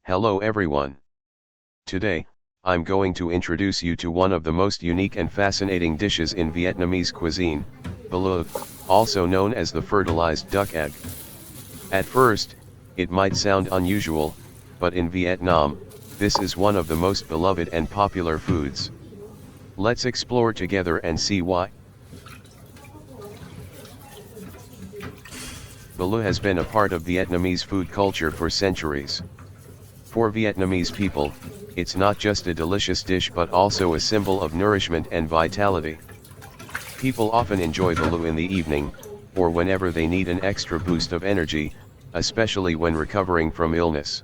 Hello everyone. Today, I'm going to introduce you to one of the most unique and fascinating dishes in Vietnamese cuisine, balut, also known as the fertilized duck egg. At first, it might sound unusual, but in Vietnam, this is one of the most beloved and popular foods. Let's explore together and see why. Balut has been a part of Vietnamese food culture for centuries. For Vietnamese people, it's not just a delicious dish but also a symbol of nourishment and vitality. People often enjoy balut in the evening, or whenever they need an extra boost of energy, especially when recovering from illness.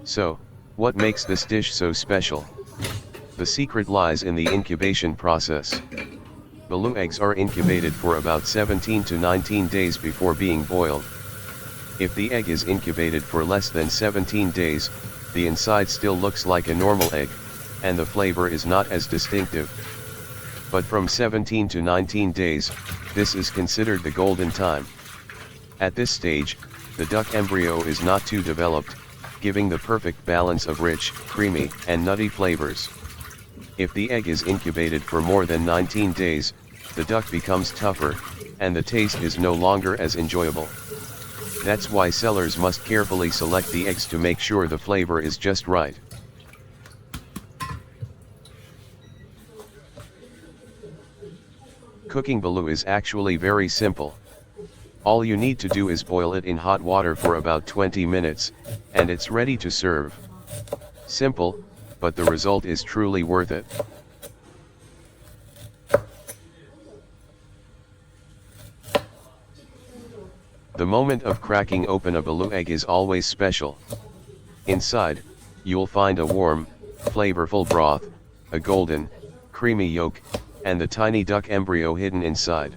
So, what makes this dish so special? The secret lies in the incubation process. Balut eggs are incubated for about 17 to 19 days before being boiled. If the egg is incubated for less than 17 days, the inside still looks like a normal egg, and the flavor is not as distinctive. But from 17 to 19 days, this is considered the golden time. At this stage, the duck embryo is not too developed, giving the perfect balance of rich, creamy, and nutty flavors. If the egg is incubated for more than 19 days, the duck becomes tougher, and the taste is no longer as enjoyable. That's why sellers must carefully select the eggs to make sure the flavor is just right. Cooking balut is actually very simple. All you need to do is boil it in hot water for about 20 minutes, and it's ready to serve. Simple, but the result is truly worth it. The moment of cracking open a balut egg is always special. Inside, you'll find a warm, flavorful broth, a golden, creamy yolk, and the tiny duck embryo hidden inside.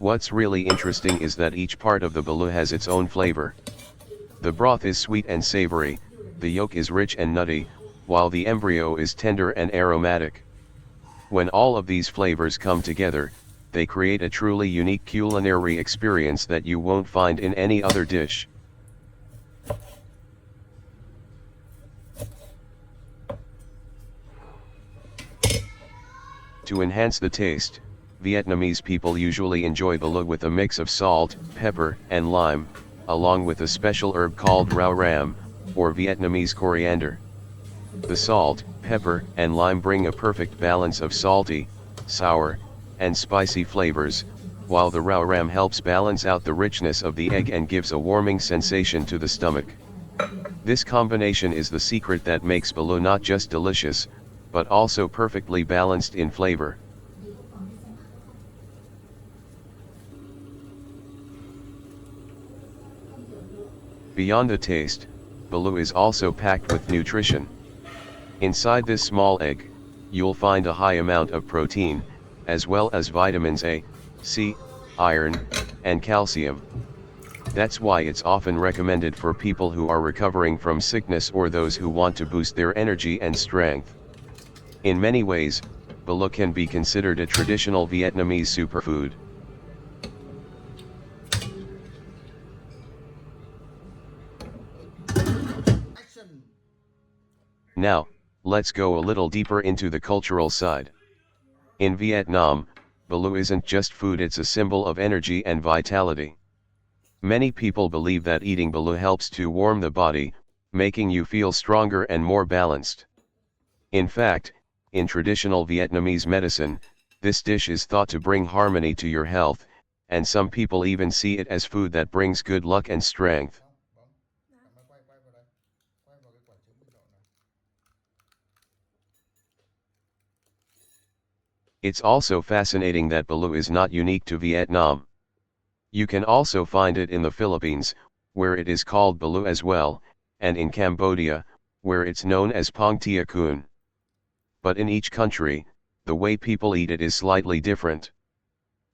What's really interesting is that each part of the balut has its own flavor. The broth is sweet and savory, the yolk is rich and nutty, while the embryo is tender and aromatic. When all of these flavors come together, they create a truly unique culinary experience that you won't find in any other dish. To enhance the taste, Vietnamese people usually enjoy balut with a mix of salt, pepper, and lime, along with a special herb called rau ram, or Vietnamese coriander. The salt, pepper, and lime bring a perfect balance of salty, sour, and spicy flavors, while the rau ram helps balance out the richness of the egg and gives a warming sensation to the stomach. This combination is the secret that makes balut not just delicious, but also perfectly balanced in flavor. Beyond the taste, balut is also packed with nutrition. Inside this small egg, you'll find a high amount of protein, as well as vitamins A, C, iron, and calcium. That's why it's often recommended for people who are recovering from sickness or those who want to boost their energy and strength. In many ways, balut can be considered a traditional Vietnamese superfood. Now, let's go a little deeper into the cultural side. In Vietnam, balut isn't just food, it's a symbol of energy and vitality. Many people believe that eating balut helps to warm the body, making you feel stronger and more balanced. In fact, in traditional Vietnamese medicine, this dish is thought to bring harmony to your health, and some people even see it as food that brings good luck and strength. It's also fascinating that balut is not unique to Vietnam. You can also find it in the Philippines, where it is called balut as well, and in Cambodia, where it's known as pong tia kun. But in each country, the way people eat it is slightly different.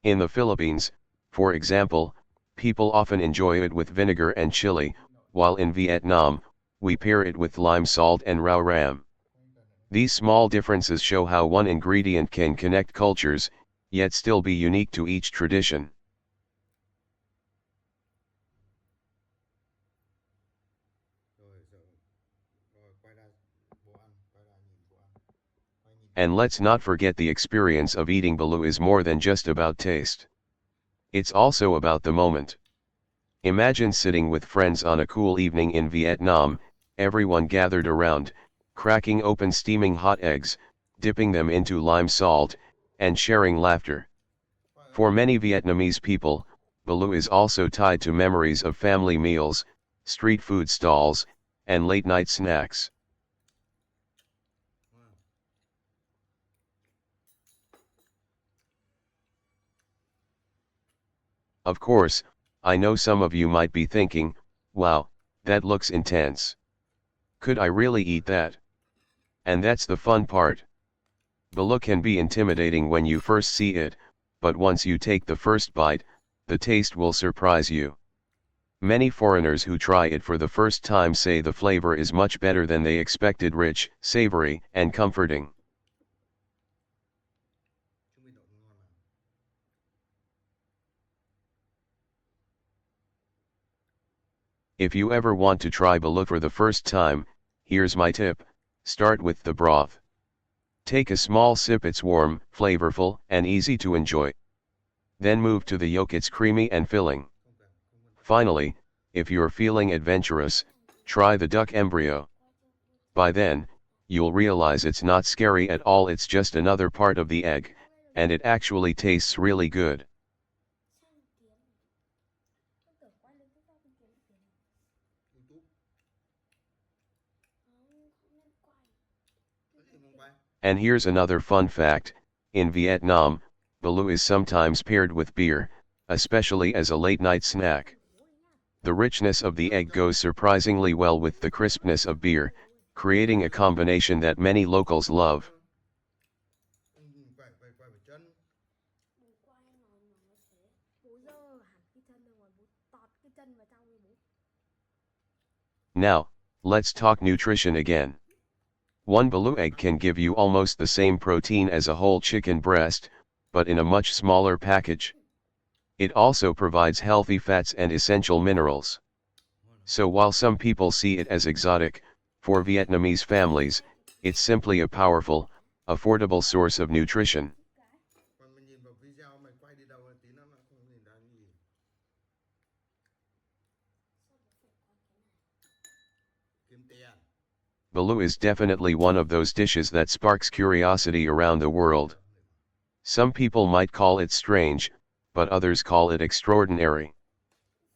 In the Philippines, for example, people often enjoy it with vinegar and chili, while in Vietnam, we pair it with lime salt and rau ram. These small differences show how one ingredient can connect cultures, yet still be unique to each tradition. And let's not forget the experience of eating balut is more than just about taste. It's also about the moment. Imagine sitting with friends on a cool evening in Vietnam, everyone gathered around, cracking open steaming hot eggs, dipping them into lime salt, and sharing laughter. For many Vietnamese people, balut is also tied to memories of family meals, street food stalls, and late-night snacks. Of course, I know some of you might be thinking, wow, that looks intense. Could I really eat that? And that's the fun part. Balut can be intimidating when you first see it, but once you take the first bite, the taste will surprise you. Many foreigners who try it for the first time say the flavor is much better than they expected, rich, savory, and comforting. If you ever want to try balut for the first time, here's my tip: start with the broth. Take a small sip, it's warm, flavorful, and easy to enjoy. Then move to the yolk, it's creamy and filling. Finally, if you're feeling adventurous, try the duck embryo. By then, you'll realize it's not scary at all, it's just another part of the egg, and it actually tastes really good. And here's another fun fact: in Vietnam, balut is sometimes paired with beer, especially as a late-night snack. The richness of the egg goes surprisingly well with the crispness of beer, creating a combination that many locals love. Now, let's talk nutrition again. One balut egg can give you almost the same protein as a whole chicken breast, but in a much smaller package. It also provides healthy fats and essential minerals. So while some people see it as exotic, for Vietnamese families, it's simply a powerful, affordable source of nutrition. Balut is definitely one of those dishes that sparks curiosity around the world. Some people might call it strange, but others call it extraordinary.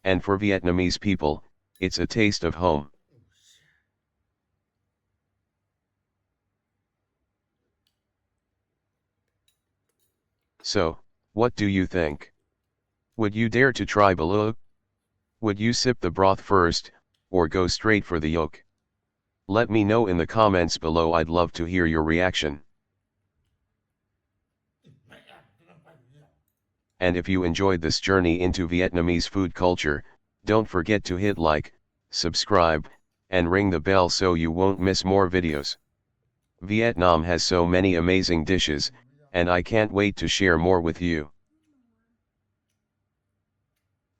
And for Vietnamese people, it's a taste of home. So, what do you think? Would you dare to try balut? Would you sip the broth first, or go straight for the yolk? Let me know in the comments below, I'd love to hear your reaction. And if you enjoyed this journey into Vietnamese food culture, don't forget to hit like, subscribe, and ring the bell so you won't miss more videos. Vietnam has so many amazing dishes, and I can't wait to share more with you.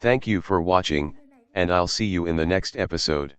Thank you for watching, and I'll see you in the next episode.